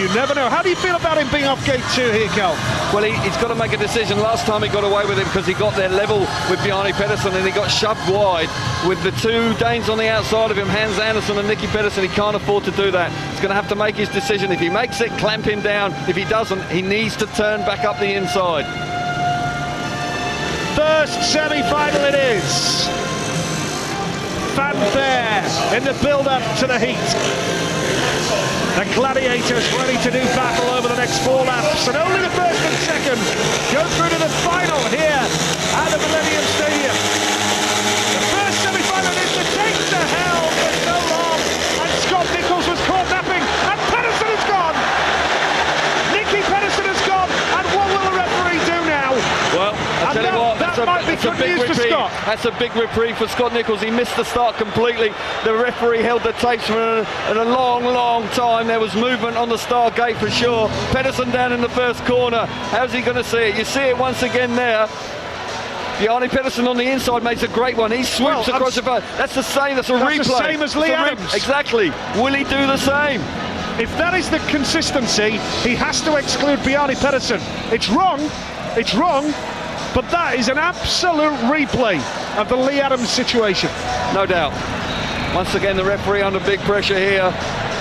you never know. How do you feel about him being off gate 2 here, Cal? Well, he's got to make a decision. Last time he got away with it because he got there level with Pedersen and he got shoved wide with the two Danes on the outside of him, Hans Andersen and Nicki Pedersen. He can't afford to do that. He's going to have to make his decision. If he makes it, clamp him down. If he doesn't, he needs to turn back up the inside. First semi-final it is. Fanfare in the build-up to the heat. The gladiators ready to do battle over the next 4 laps, and only the first and second go through to the final here at the Millennium Stadium. The first semi-final is the take to hell for so long, and Scott Nicholls was caught napping, and Pedersen has gone. Nicki Pedersen has gone, and what will the referee do now? Well, I'll tell you what, that's a big reprieve. That's a big reprieve for Scott Nicholls. He missed the start completely. The referee held the tapes for a long, long time. There was movement on the start gate for sure. Pedersen down in the first corner. How's he going to see it? You see it once again there. Pedersen on the inside makes a great one. He swoops across the boat. That's the same. That's a replay. That's the same as Lee Adams. Exactly. Will he do the same? If that is the consistency, he has to exclude Pedersen. It's wrong, but that is an absolute replay of the Lee Adams situation. No doubt. Once again, the referee under big pressure here.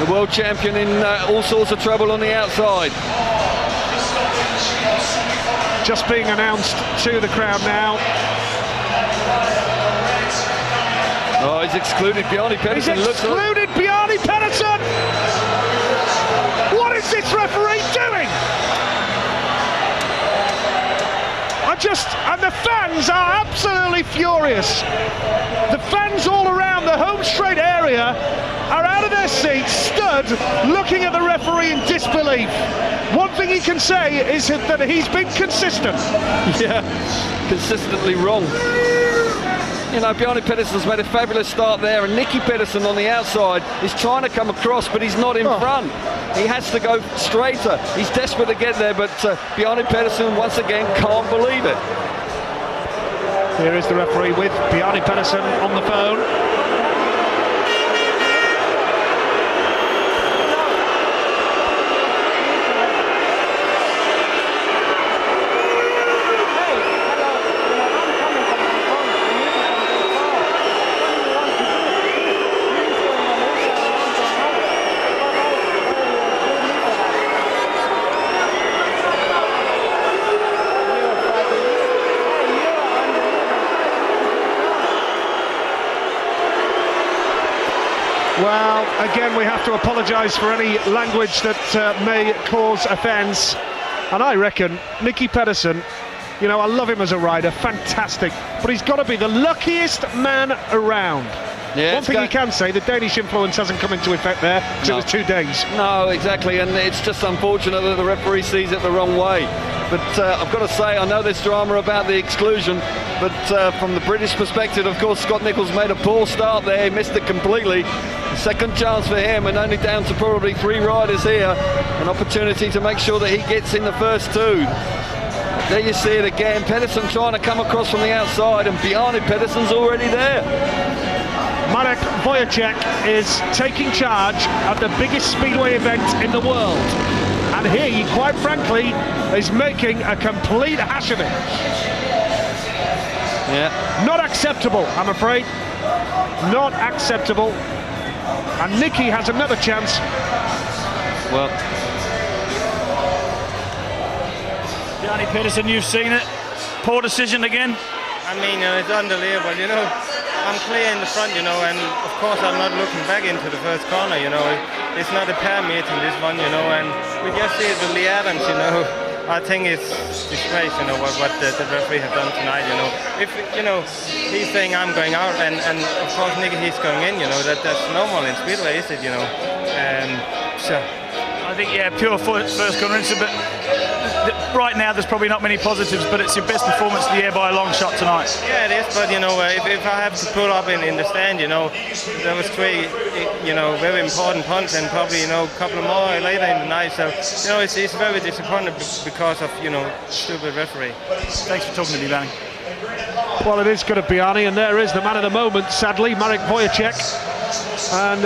The world champion in all sorts of trouble on the outside. Just being announced to the crowd now. Oh, he's excluded Pedersen. He's excluded Pedersen! What is this referee doing? And the fans are absolutely furious. The fans all around the home straight area are out of their seats, stood, looking at the referee in disbelief. One thing he can say is that he's been consistent. Yeah, consistently wrong. You know, Pedersen's made a fabulous start there, and Nicki Pedersen on the outside is trying to come across, but he's not in front. He has to go straighter. He's desperate to get there, but Pedersen once again can't believe it. Here is the referee with Pedersen on the phone. Well, again, we have to apologise for any language that may cause offence. And I reckon Nicki Pedersen, you know, I love him as a rider, fantastic, but he's got to be the luckiest man around. Yeah, one thing you can say, the Danish influence hasn't come into effect there, because it was 2 days. No, exactly, and it's just unfortunate that the referee sees it the wrong way. But I've got to say, I know there's drama about the exclusion, but from the British perspective, of course, Scott Nicholls made a poor start there. He missed it completely. Second chance for him, and only down to probably 3 riders here. An opportunity to make sure that he gets in the first 2. There you see it again. Pedersen trying to come across from the outside, and Pedersen's already there. Marek Wojciech is taking charge of the biggest speedway event in the world. And here he, quite frankly, is making a complete hash of it. Yeah. Not acceptable, I'm afraid. Not acceptable. And Nicki has another chance. Well, Pedersen, you've seen it. Poor decision again. I mean, it's unbelievable, you know. I'm clear in the front, you know, and of course I'm not looking back into the first corner, you know. It's not a pair meeting, this one, you know, and we just see it with Lee Adams, you know. I think it's disgrace, you know, what the referee have done tonight, you know. If, you know, he's saying I'm going out, and of course Nicki, he's going in, you know, that's normal in Speedway, is it, you know. So I think, yeah, pure first corner incident, but right now there's probably not many positives, but it's your best performance of the year by a long shot tonight. Yeah, it is, but you know, if I have to pull up in the stand, you know, there was 3, you know, very important punts, and probably, you know, a couple more later in the night, so, you know, it's very disappointing because of, you know, stupid referee. Thanks for talking to me, Danny. Well, it is good of Bjarne, and there is the man of the moment, sadly, Marek Wojciech. And